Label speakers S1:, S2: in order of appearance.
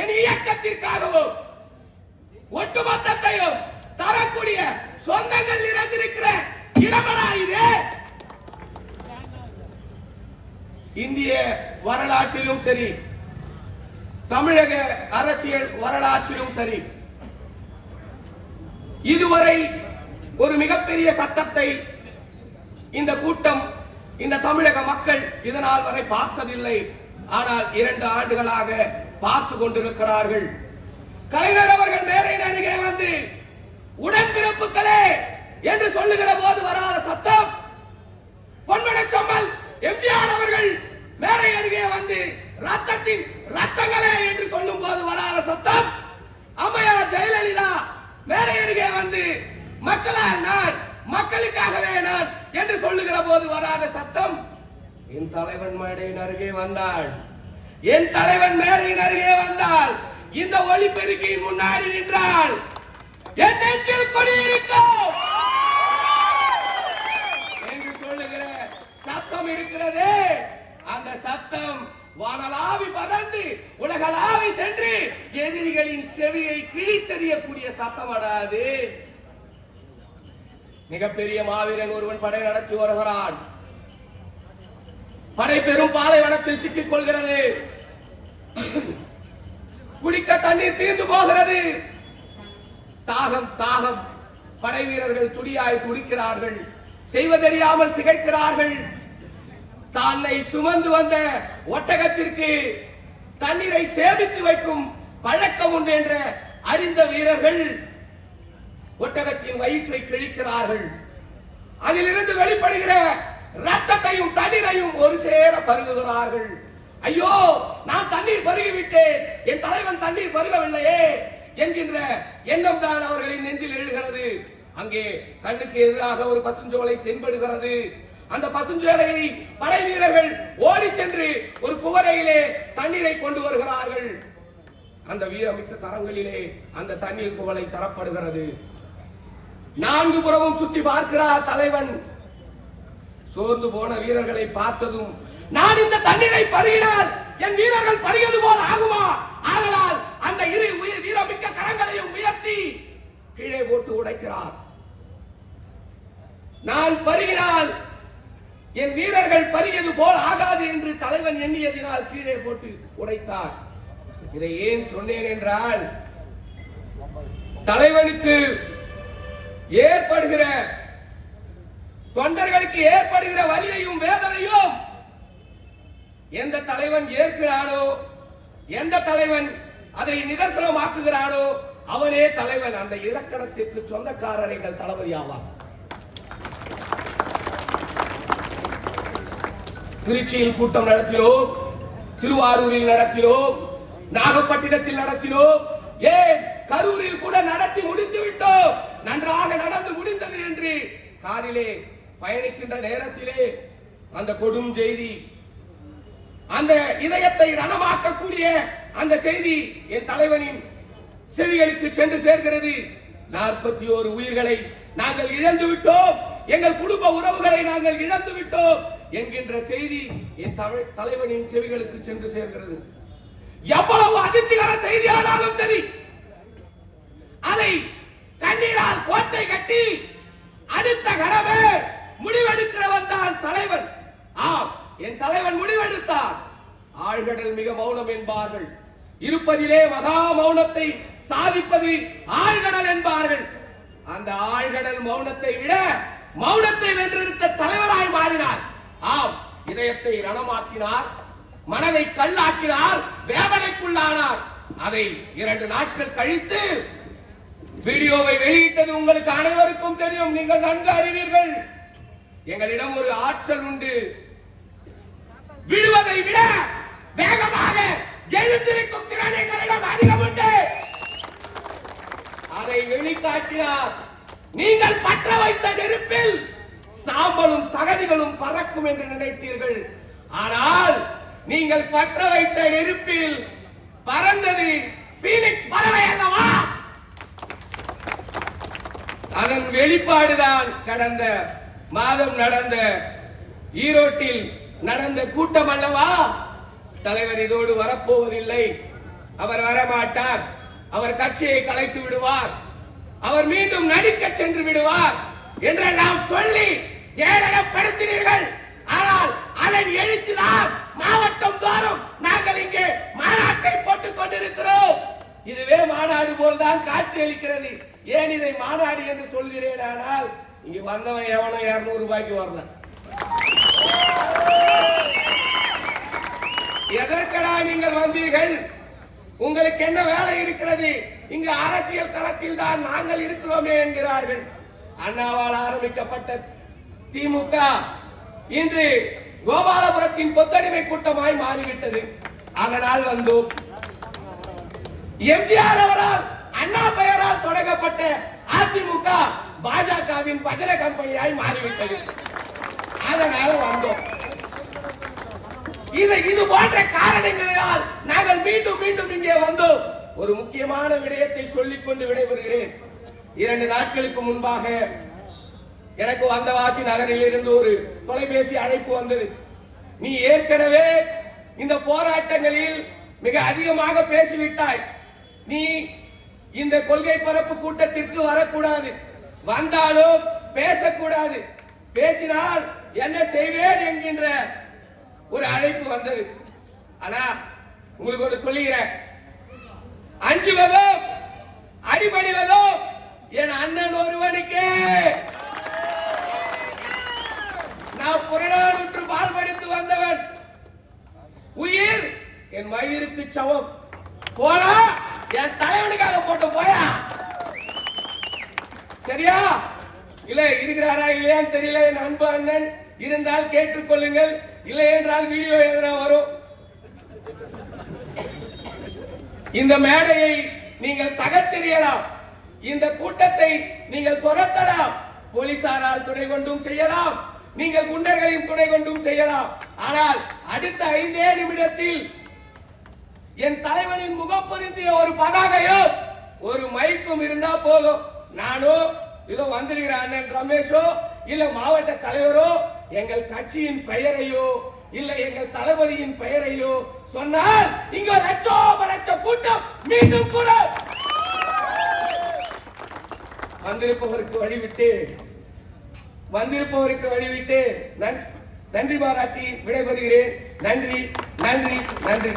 S1: என் இயக்கத்திற்காகவும் ஒட்டுமொத்தத்தையும் தரக்கூடிய சொந்தங்கள் நிறைந்திருக்கிற இடமடா இது. இந்திய வரலாற்றிலும் சரி, தமிழக அரசியல் வரலாற்றிலும் சரி, இதுவரை ஒரு மிகப்பெரிய சத்தத்தை இந்த கூட்டம், இந்த தமிழக மக்கள் இதனால் வரை பார்த்ததில்லை. ஆனால் 2 ஆண்டுகளாக பார்த்து கொண்டிருக்கிறார்கள். கலைஞர் அவர்கள் மேடையின் அருகே வந்து உடன்பிறப்புகளே என்று சொல்லுகிற போது வராத சத்தம், பொன்மனச்செம்மல் எம்ஜிஆர் அவர்கள் மேடை அருகே வந்து ரத்தத்தின் ரத்தங்களே என்று சொல்லும் போது வராத சத்தம், அம்மையார் ஜெயலலிதா மேடை அருகே வந்து மக்களால் நான், மக்களுக்காகவே நான் என்று சொல்லுகிற போது வராத சத்தம், என் தலைவன் மேடையின் அருகே வந்தாள், என் தலைவன் மேடையின் அருகே வந்தால், இந்த ஒலிபெருக்கியின் முன்னாடி நின்றால் என் நெஞ்சில் கொடியிருக்கும் என்று சொல்லுகிற சத்தம் இருக்கிறது. அந்த சத்தம் வானலாவி பறந்து உலகளாவி சென்று எதிரிகளின் செவியை கிழித்தெறியக்கூடிய சத்தம் அடாது. மிகப்பெரிய மாவீரன் ஒருவன் படை நடத்தி வருகிறான். படை பெரும் பாலைவனத்தில் சிக்கிக் கொள்கிறது. குடிக்க தண்ணீர் தீர்ந்து போகிறது. தாகம் தாகம். படை வீரர்கள் துடியாய் துடிக்கிறார்கள். செய்வதறியாமல் திகைக்கிறார்கள். தன்னை சுமந்து வந்த ஒட்டகத்திற்கு தண்ணீரை சேமித்து வைக்கும் பழக்கம் உண்டு என்ற அறிந்த வீரர்கள் ஒட்டகத்தின் வயிற்றை கிழிக்கிறார்கள். அதிலிருந்து வெளிப்படுகிற ரத்தத்தையும் தண்ணீரையும் ஒரு சேர பருகுகிறார்கள். ஐயோ, நான் தண்ணீர் பருகிவிட்டேன், என் தலைவன் தண்ணீர் பருகவில்லையே என்கின்ற எண்ணம் தான் அவர்களின் நெஞ்சில் எழுகிறது. அங்கே கண்ணுக்கு எதிராக ஒரு பசுஞ்சோலை தென்படுகிறது. அந்த பசுஞ்சோலையை படை வீரர்கள் ஓடி சென்று ஒரு குவரையிலே தண்ணீரை கொண்டு வருகிறார்கள். அந்த வீரமிக்க கரங்களிலே அந்த தண்ணீர் குவளை தரப்படுகிறது. 4 புறமும் சுற்றி பார்க்கிறார் தலைவன். சோர்ந்து போன வீரர்களை பார்த்ததும், நான் இந்த தண்ணீரை பருகினால் என் வீரர்கள் பருகியது போல் ஆகுமா? ஆகலால் அந்த இரு வீரமிக்க கரங்களையும் உயர்த்தி கீழே போட்டு உடைக்கிறார். நான் பருகினால் என் வீரர்கள் பருகியது போல் ஆகாது என்று தலைவன் எண்ணியதினால் கீழே போட்டு உடைத்தார். இதை ஏன் சொன்னேன் என்றால், தலைவனுக்கு ஏற்படுகிற, தொண்டர்களுக்கு ஏற்படுகிற வலியையும் வேதனையும் எந்த தலைவன் ஏற்கிறானோ, எந்த தலைவன் அதை நிதர்சனமாக்குகிறானோ அவனே தலைவன். அந்த இலக்கணத்திற்கு சொந்தக்காரர் எங்கள் தளபதி ஆவார். திருச்சியில் கூட்டம் நடத்தினோம், திருவாரூரில் நடத்தினோம், நாகப்பட்டினத்தில் நடத்தினோம், ஏன் கரூரில் கூட நடத்தி முடித்து விட்டோம். நன்றாக நடந்து முடிந்தது என்று காரிலே பயணிக்கின்ற நேரத்திலே அந்த கொடும் செய்தி, அந்த இதயத்தை ரணமாக்கக்கூடிய அந்த செய்தி என் தலைவனின் செவிகளுக்கு சென்று சேர்கிறது. 41 உயிர்களை நாங்கள் இழந்து விட்டோம், எங்கள் குடும்ப உறவுகளை நாங்கள் இழந்து விட்டோம் என்கின்ற செய்தி என் தலைவனின் செவிகளுக்கு சென்று சேர்கிறது. எவ்வளவு அதிர்ச்சிகர செய்தியானாலும் சரி, அதை கண்ணீரால் கோட்டை கட்டி அடுத்த கனவே முடிவெடுக்கிறவன் தான் தலைவன். ஆம், என் தலைவன் முடிவெடுத்தார். ஆழ்கடல் மிக மௌனம் என்பார்கள், இருப்பதிலே மகா மௌனத்தை சாதிப்பது ஆழ்கடல் என்பார்கள். அந்த ஆழ்கடல் மௌனத்தை விட மௌனத்தை வென்றெடுத்த தலைவராய் மாறினார். ஆம், இதயத்தை ரணமாக்கினார், மனதை கல்லாக்கினார், வேதனைக்குள்ளானார். அதை 2 நாட்கள் கழித்து வீடியோவை வெளியிட்டது உங்களுக்கு அனைவருக்கும் தெரியும், நீங்கள் நன்கு அறிவீர்கள். எங்களிடம் ஒரு ஆற்றல் உண்டு, விடுவதை விட வேகமாக எழுந்திருக்கும் திறன் எங்களிடம் அதிகம் உண்டு. அதை வெளிக்காட்டினார். நீங்கள் பற்ற வைத்த நெருப்பில் சாம்பலும் சகதிகளும் பறக்கும் என்று நினைத்தீர்கள். ஆனால் நீங்கள் பற்ற வைத்த நெருப்பில் பறந்தது பீனிக்ஸ் பறவை அல்லவா? அதன் வெளிப்பாடுதான் கடந்த மாதம் நடந்த ஈரோட்டில் நடந்த கூட்டம் அல்லவா? தலைவர் இதோடு வரப்போவதில்லை, அவர் வரமாட்டார், அவர் கட்சியை கலைத்து விடுவார், அவர் மீண்டும் நடிக்க சென்று விடுவார் என்றெல்லாம் சொல்லி ஏளனப்படுத்தினீர்கள். ஆனால் அதன் எழுச்சிதான் மாவட்டம் தோறும் நாங்கள் இங்கே மாநாட்டை போட்டுக் கொண்டிருக்கிறோம். இதுவே மாநாடு போல்தான் காட்சி அளிக்கிறது. ஏன் இதை மாநாடு என்று சொல்கிறேன்? ஆனால் இங்க வந்தவன் எவனோ 200 ரூபாய்க்கு வரல. எதற்கடா நீங்கள் வந்தீர்கள்? உங்களுக்கு என்ன வேலை இருக்கிறது? இங்கு அரசியல் களத்தில் தான் நாங்கள் இருக்கிறோமே என்கிறார்கள். அண்ணாவால் ஆரம்பிக்கப்பட்ட திமுக இன்று கோபாலபுரத்தின் கொத்தடிமை கூட்டமாய் மாறிவிட்டது. அதனால் வந்தோம். எம்ஜிஆர் அவரால் அண்ணா பெயரால் தொடங்கப்பட்ட அதிமுக பாஜகவின் பஜனை கம்பெனியாய் மாறிவிட்டது. அதனால வந்தோம். இது போன்ற காரணங்களால் நாங்கள் மீண்டும் மீண்டும் இங்கே வந்தோம். ஒரு முக்கியமான விடயத்தை சொல்லிக் கொண்டு விடைபெறுகிறேன். 2 நாட்களுக்கு முன்பாக எனக்கு வந்தவாசி நகரில் இருந்து ஒரு தொலைபேசி அழைப்பு வந்தது. நீ ஏற்கனவே இந்த போராட்டங்களில் மிக அதிகமாக பேசிவிட்டாய், நீ இந்த கொள்கை பரப்பு கூட்டத்திற்கு வரக்கூடாது, வந்தாலும் பேசக்கூடாது, பேசினால் என்ன செய்வேன் என்கின்ற ஒரு அழைப்பு வந்தது. ஆனா உங்களுக்கு ஒன்று சொல்லுகிறேன், அஞ்சுவதோ அடிபணிவதோ என் அண்ணன் ஒருவனுக்கே. நான் புறநானூற்று பால் படித்து வந்தவன். உயிர் என் வயிறுக்கு சமம். போனா என் தலைவனுக்காக போட்டு போயா, சரியா? இல்ல இருக்கிறாரா இல்லையான்னு தெரியல. என் அன்பு அண்ணன் இருந்தால் கேட்டுக்கொள்ளுங்கள், இல்லை என்றால் வீடியோ எதனா வரும். இந்த மேடையை நீங்கள் தகர்த்தெறியலாம், இந்த கூட்டத்தை நீங்கள் துரத்தலாம், போலீசாரால் துணை கொண்டும் செய்யலாம், நீங்கள் குண்டர்களின் துணை கொண்டும் செய்யலாம். ஆனால் அடுத்த 5 நிமிடத்தில் என் தலைவனின் முகம் பொருந்திய ஒரு பதாகையோ ஒரு மைக்கும் இருந்தா போதும். நானோ இதோ வந்திருக்கிற அண்ணன் ரமேஷோ இல்ல மாவட்ட தலைவரோ எங்கள் கட்சியின் பெயரையோ இல்ல எங்கள் தளபதியின் பெயரையோ சொன்னால் இங்க லட்ச கூட்டம் மீண்டும் கூட வந்திருப்பவருக்கு வழிவிட்டு நன்றி பாராட்டி விடைபெறுகிறேன். நன்றி நன்றி நன்றி.